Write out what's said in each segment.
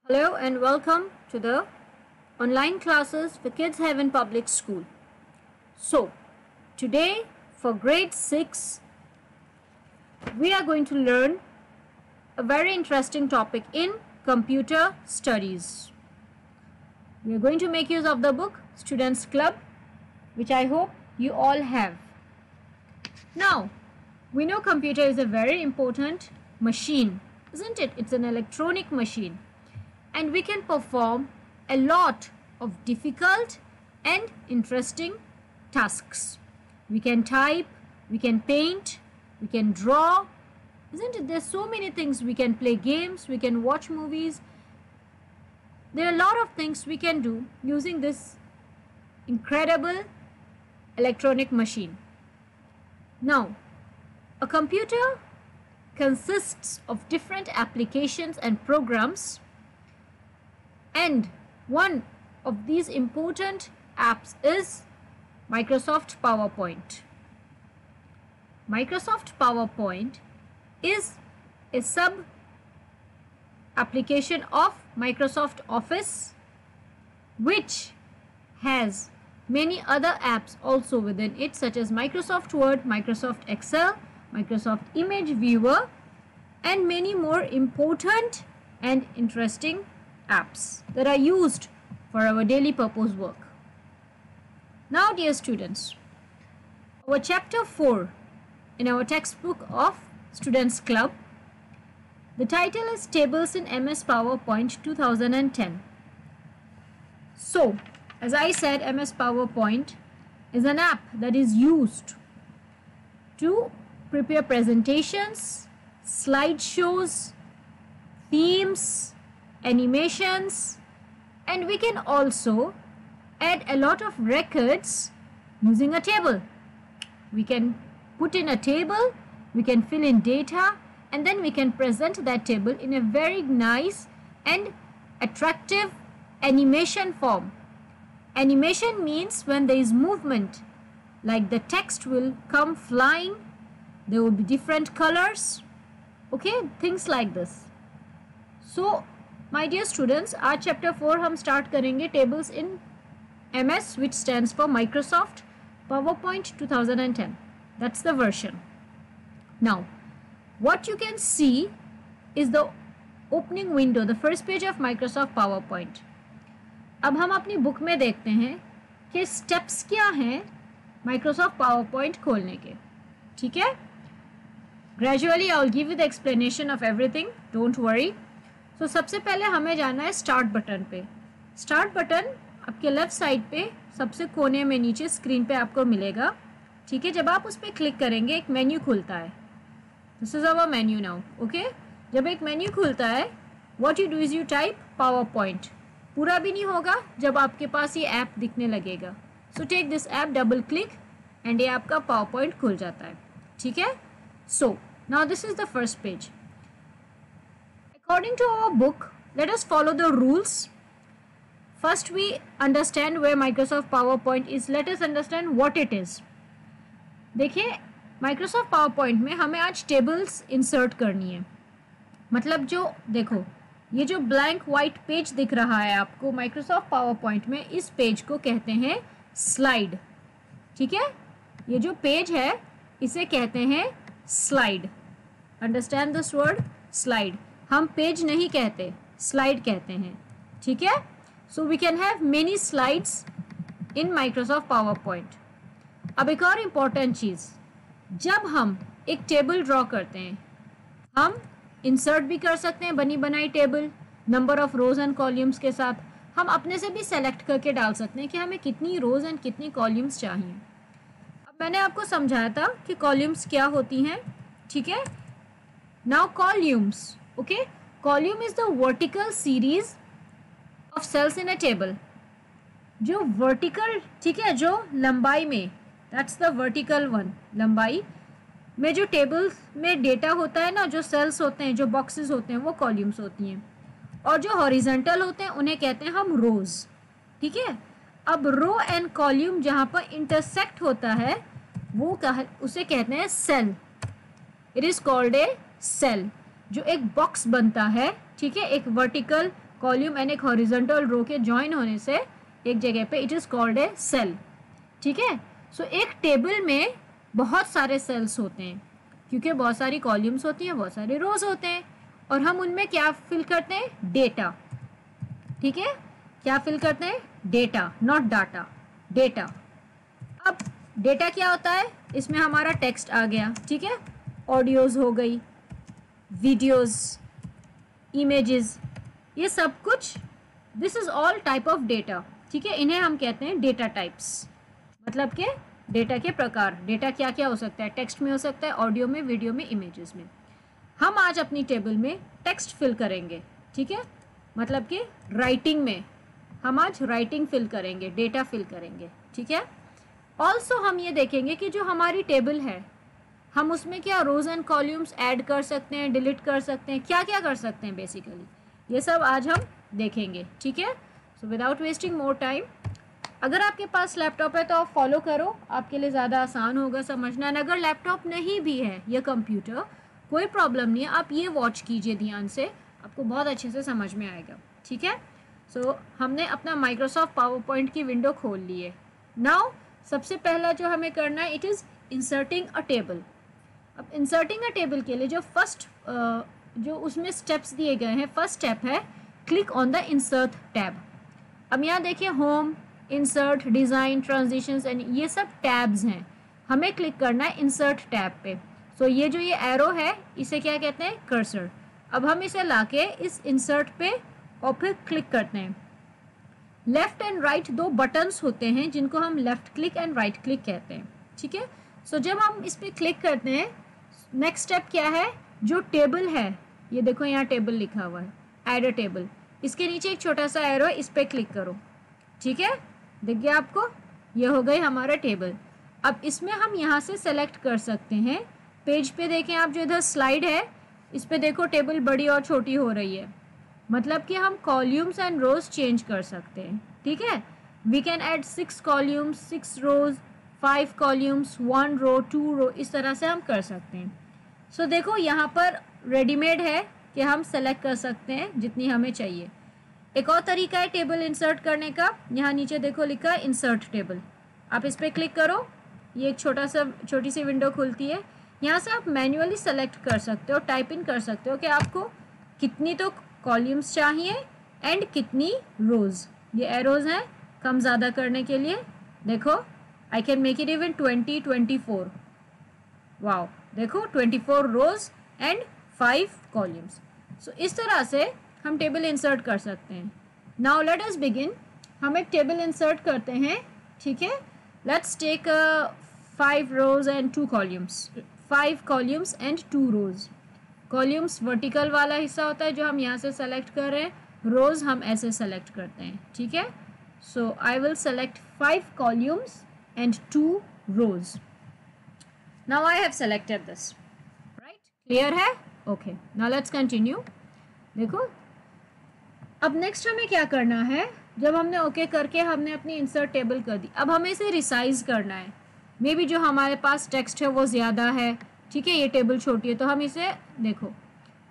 Hello and welcome to the online classes for Kids Heaven Public School. So, today for grade 6, we are going to learn a very interesting topic in computer studies. We are going to make use of the book Students Club, which I hope you all have. Now, we know computer is a very important machine, isn't it? It's an electronic machine. And we can perform a lot of difficult and interesting tasks. We can type, we can paint, we can draw, isn't it? There's so many things. We can play games, we can watch movies. There are a lot of things we can do using this incredible electronic machine. Now, a computer consists of different applications and programs. And one of these important apps is Microsoft PowerPoint. Microsoft PowerPoint is a sub application of Microsoft Office, which has many other apps also within it, such as Microsoft Word, Microsoft Excel, Microsoft Image Viewer, and many more important and interesting apps that are used for our daily purpose work. Now, dear students, our chapter 4 in our textbook of Students Club, the title is Tables in MS PowerPoint 2010. So, as I said, MS PowerPoint is an app that is used to prepare presentations, slideshows, themes, animations, and we can also add a lot of records using a table. We can put in a table, we can fill in data, and then we can present that table in a very nice and attractive animation form. Animation means when there is movement, like the text will come flying, there will be different colors, okay, things like this. So my dear students, आज chapter 4 हम start करेंगे tables in MS, which stands for Microsoft PowerPoint 2010. That's the version. Now, what you can see is the opening window, the first page of Microsoft PowerPoint. अब हम अपनी book में देखते हैं कि steps क्या हैं Microsoft PowerPoint खोलने के, ठीक है? Gradually, I will give you the explanation of everything. Don't worry. तो सबसे पहले हमें जाना है स्टार्ट बटन पे. स्टार्ट बटन आपके लेफ्ट साइड पे सबसे कोने में नीचे स्क्रीन पे आपको मिलेगा, ठीक है? जब आप उस पर क्लिक करेंगे एक मेन्यू खुलता है. This is our menu now, okay? जब एक मेन्यू खुलता है, what you do is you type power point. पूरा भी नहीं होगा जब आपके पास ये ऐप दिखने लगेगा. So take this app, double click, and ये आपका पावर पॉइंट खुल जाता है, ठीक है? So now this is the first page. According to our book, let us follow the rules. First, we understand where Microsoft PowerPoint is. Let us understand what it is. देखिए, Microsoft PowerPoint में हमें आज tables insert करनी है. मतलब जो देखो, ये जो blank white पेज दिख रहा है आपको Microsoft PowerPoint में, इस पेज को कहते हैं slide. ठीक है? ये जो पेज है, इसे कहते हैं slide. Understand this word? Slide. हम पेज नहीं कहते, स्लाइड कहते हैं, ठीक है? So we can have many slides in Microsoft PowerPoint. अब एक और इम्पॉर्टेंट चीज़, जब हम एक टेबल ड्रॉ करते हैं, हम इंसर्ट भी कर सकते हैं बनी बनाई table number of rows and columns के साथ. हम अपने से भी सेलेक्ट करके डाल सकते हैं कि हमें कितनी रोज एंड कितनी कॉलम्स चाहिए. अब मैंने आपको समझाया था कि कॉलम्स क्या होती हैं, ठीक है? Now columns, okay, column is the vertical series of cells in a table. जो vertical, ठीक है, जो लंबाई में, that's the vertical one, लंबाई में जो टेबल्स में डेटा होता है ना, जो सेल्स होते हैं, जो बॉक्सेस होते हैं, वो कॉलम्स होती हैं. और जो हॉरिजेंटल होते हैं उन्हें कहते हैं हम रोज, ठीक है? अब रो एंड कॉलम जहाँ पर इंटरसेक्ट होता है वो उसे कहते हैं cell. It is called a cell. जो एक बॉक्स बनता है, ठीक है, एक वर्टिकल कॉलम एंड एक हॉरिजॉन्टल रो के ज्वाइन होने से एक जगह पे, it is called a cell. ठीक है, सो एक टेबल में बहुत सारे सेल्स होते हैं क्योंकि बहुत सारी कॉलम्स होती हैं, बहुत सारे रोज होते हैं, और हम उनमें क्या फिल करते हैं, डेटा। ठीक है, क्या फिल करते हैं, डेटा, नॉट डाटा, डेटा। अब डेटा क्या होता है, इसमें हमारा टेक्स्ट आ गया, ठीक है, ऑडियोज हो गई, वीडियोस, इमेजेस, ये सब कुछ, this is all type of data. ठीक है, इन्हें हम कहते हैं डेटा टाइप्स, मतलब कि डेटा के प्रकार। डेटा क्या क्या हो सकता है, टेक्स्ट में हो सकता है, ऑडियो में, वीडियो में, इमेजेस में। हम आज अपनी टेबल में टेक्स्ट फिल करेंगे। ठीक है, मतलब कि राइटिंग में हम आज राइटिंग फिल करेंगे, डेटा फिल करेंगे। ठीक है, ऑल्सो हम ये देखेंगे कि जो हमारी टेबल है हम उसमें क्या रोज एंड कॉलम्स ऐड कर सकते हैं, डिलीट कर सकते हैं, क्या क्या कर सकते हैं बेसिकली, ये सब आज हम देखेंगे। ठीक है, so without wasting more time, अगर आपके पास लैपटॉप है तो आप फॉलो करो, आपके लिए ज़्यादा आसान होगा समझना। एंड अगर लैपटॉप नहीं भी है या कंप्यूटर, कोई प्रॉब्लम नहीं है, आप ये वॉच कीजिए ध्यान से, आपको बहुत अच्छे से समझ में आएगा। ठीक है, सो हमने अपना माइक्रोसॉफ्ट पावर पॉइंट की विंडो खोल ली है। नाउ सबसे पहला जो हमें करना है, it is inserting a table. अब इंसर्टिंग अ टेबल के लिए जो फर्स्ट जो उसमें स्टेप्स दिए गए हैं, फर्स्ट स्टेप है click on the insert tab. अब यहाँ देखिए home, insert, design, transitions and ये सब टैब्स हैं, हमें क्लिक करना है इंसर्ट टैब पे। सो ये जो ये एरो है इसे क्या कहते हैं, कर्सर। अब हम इसे लाके इस इंसर्ट पे और फिर क्लिक करते हैं। लेफ्ट एंड राइट दो बटन्स होते हैं जिनको हम left click and right click कहते हैं। ठीक है, सो जब हम इस पर क्लिक करते हैं, नेक्स्ट स्टेप क्या है, जो टेबल है, ये देखो यहाँ टेबल लिखा हुआ है, ऐड अ टेबल, इसके नीचे एक छोटा सा एरो है, इस पर क्लिक करो। ठीक है, दिख गया आपको, ये हो गई हमारा टेबल। अब इसमें हम यहाँ से सेलेक्ट कर सकते हैं, पेज पे देखें आप, जो इधर स्लाइड है इस पे देखो टेबल बड़ी और छोटी हो रही है, मतलब कि हम कॉलम्स एंड रोज चेंज कर सकते हैं। ठीक है, we can add 6 columns, 6 rows, 5 columns, 1 row, 2 row, इस तरह से हम कर सकते हैं। सो देखो यहाँ पर रेडीमेड है कि हम सेलेक्ट कर सकते हैं जितनी हमें चाहिए। एक और तरीका है टेबल इंसर्ट करने का, यहाँ नीचे देखो लिखा है इंसर्ट टेबल, आप इस पर क्लिक करो, ये एक छोटी सी विंडो खुलती है। यहाँ से आप मैन्युअली सेलेक्ट कर सकते हो, टाइप इन कर सकते हो कि आपको कितनी तो कॉलम्स चाहिए एंड कितनी रोज। ये एरोज हैं कम ज़्यादा करने के लिए, देखो I can make it even 20, 24, wow, देखो 24 रोज एंड 5 कॉलम्स। सो इस तरह से हम टेबल इंसर्ट कर सकते हैं। नाउ लेट अस बिगिन, हम एक टेबल इंसर्ट करते हैं। ठीक है, let's take 5 rows and 2 columns, 5 columns and 2 rows. Columns vertical वाला हिस्सा होता है जो हम यहाँ से सेलेक्ट कर रहे हैं, रोज हम ऐसे सेलेक्ट करते हैं। ठीक है, so I will select 5 columns and 2 rows. Now I have selected this, right, clear है, ओके। Now let's continue. देखो अब नेक्स्ट हमें क्या करना है, जब हमने ओके करके हमने अपनी इंसर्ट टेबल कर दी, अब हमें इसे रिसाइज करना है। मे बी जो हमारे पास टेक्स्ट है वो ज़्यादा है, ठीक है, ये टेबल छोटी है, तो हम इसे देखो,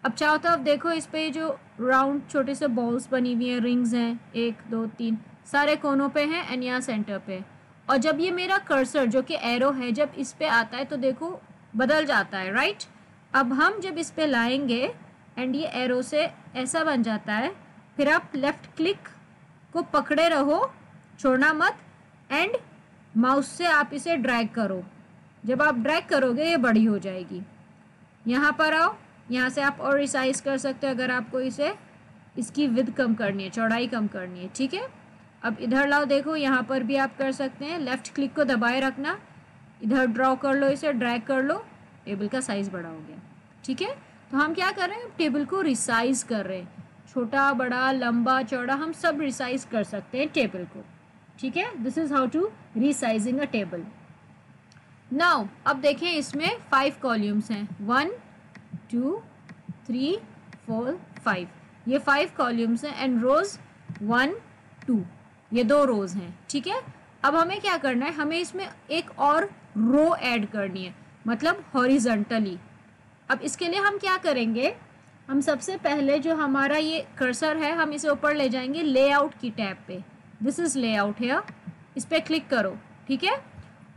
अब चाहो तो अब देखो इस पे जो राउंड छोटे से बॉल्स बनी हुई हैं, रिंग्स हैं, 1 2 3 सारे कोनों पे हैं एंड यहाँ सेंटर पे। और जब ये मेरा कर्सर जो कि एरो है जब इस पे आता है तो देखो बदल जाता है, राइट। अब हम जब इस पे लाएंगे एंड ये एरो से ऐसा बन जाता है, फिर आप लेफ़्ट क्लिक को पकड़े रहो, छोड़ना मत, एंड माउस से आप इसे ड्रैग करो। जब आप ड्रैग करोगे ये बड़ी हो जाएगी। यहाँ पर आओ, यहाँ से आप और रिसाइज कर सकते हो अगर आपको इसे इसकी विड्थ कम करनी है, चौड़ाई कम करनी है। ठीक है, अब इधर लाओ, देखो यहाँ पर भी आप कर सकते हैं, लेफ़्ट क्लिक को दबाए रखना, इधर ड्रॉ कर लो, इसे ड्रैग कर लो, टेबल का साइज़ बड़ा हो गया। ठीक है, तो हम क्या कर रहे हैं, टेबल को रिसाइज कर रहे हैं, छोटा बड़ा लंबा चौड़ा हम सब रिसाइज कर सकते हैं टेबल को। ठीक है, this is how to resizing a table. Now अब देखें इसमें 5 कॉलम्स हैं, 1 2 3 4 5, ये 5 कॉलम्स हैं एंड रोज 1 2, ये 2 रोज हैं। ठीक है, अब हमें क्या करना है, हमें इसमें एक और रो ऐड करनी है, मतलब हॉरिजॉन्टली। अब इसके लिए हम क्या करेंगे, हम सबसे पहले जो हमारा ये कर्सर है हम इसे ऊपर ले जाएंगे लेआउट की टैब पे। दिस इज़ लेआउट है, इस पर क्लिक करो, ठीक है।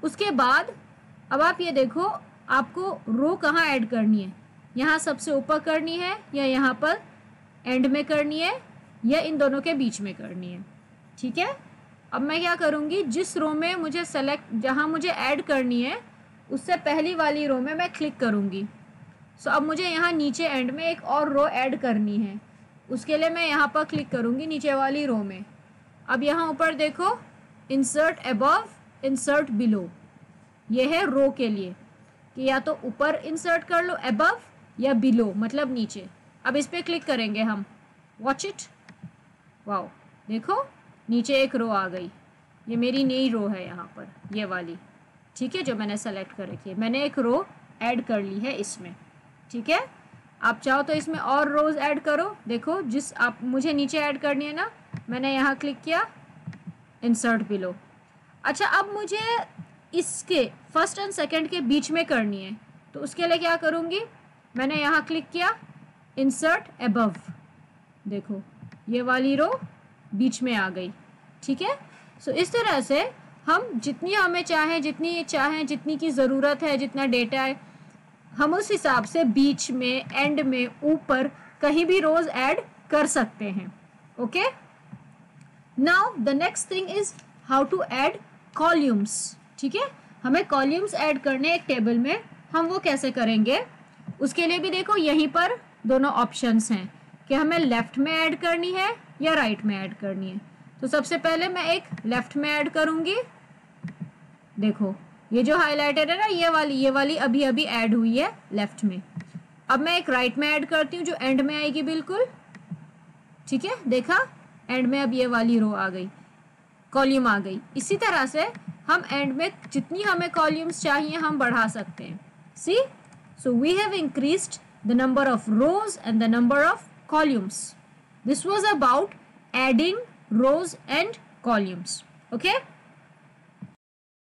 उसके बाद अब आप ये देखो आपको रो कहाँ ऐड करनी है, यहाँ सबसे ऊपर करनी है या यहाँ पर एंड में करनी है या इन दोनों के बीच में करनी है, ठीक है। अब मैं क्या करूँगी, जिस रो में मुझे सेलेक्ट, जहाँ मुझे ऐड करनी है उससे पहली वाली रो में मैं क्लिक करूँगी। सो अब मुझे यहाँ नीचे एंड में एक और रो ऐड करनी है, उसके लिए मैं यहाँ पर क्लिक करूँगी नीचे वाली रो में। अब यहाँ ऊपर देखो इंसर्ट अबव, इंसर्ट बिलो, ये है रो के लिए कि या तो ऊपर इंसर्ट कर लो अबव या बिलो मतलब नीचे। अब इस पर क्लिक करेंगे हम, वॉच इट, वाओ देखो नीचे एक रो आ गई, ये मेरी नई रो है यहाँ पर ये वाली, ठीक है, जो मैंने सेलेक्ट कर रखी है। मैंने एक रो ऐड कर ली है इसमें, ठीक है। आप चाहो तो इसमें और रोज ऐड करो, देखो जिस आप मुझे नीचे ऐड करनी है ना, मैंने यहाँ क्लिक किया इंसर्ट बिलो। अच्छा अब मुझे इसके फर्स्ट एंड सेकंड के बीच में करनी है, तो उसके लिए क्या करूँगी, मैंने यहाँ क्लिक किया इंसर्ट अबव, देखो ये वाली रो बीच में आ गई, ठीक है। सो इस तरह से हम जितनी हमें चाहें, जितनी की ज़रूरत है, जितना डेटा है, हम उस हिसाब से बीच में, एंड में, ऊपर कहीं भी रोज ऐड कर सकते हैं। Okay, now the next thing is how to add columns, ठीक है। हमें कॉलम्स ऐड करने एक टेबल में, हम वो कैसे करेंगे, उसके लिए भी देखो यहीं पर दोनों ऑप्शंस हैं कि हमें लेफ्ट में ऐड करनी है या राइट में ऐड करनी है। तो सबसे पहले मैं एक लेफ्ट में ऐड करूँगी, देखो ये जो हाईलाइटेड है ना, ये वाली अभी अभी ऐड हुई है लेफ्ट में। अब मैं एक राइट में ऐड करती हूँ जो एंड में आएगी बिल्कुल, ठीक है, देखा एंड में अब ये वाली रो आ गई, कॉलम आ गई। इसी तरह से हम एंड में जितनी हमें कॉलम्स चाहिए हम बढ़ा सकते हैं। See, so we have increased the number of rows and the number of columns. This was about adding rows and columns. Okay.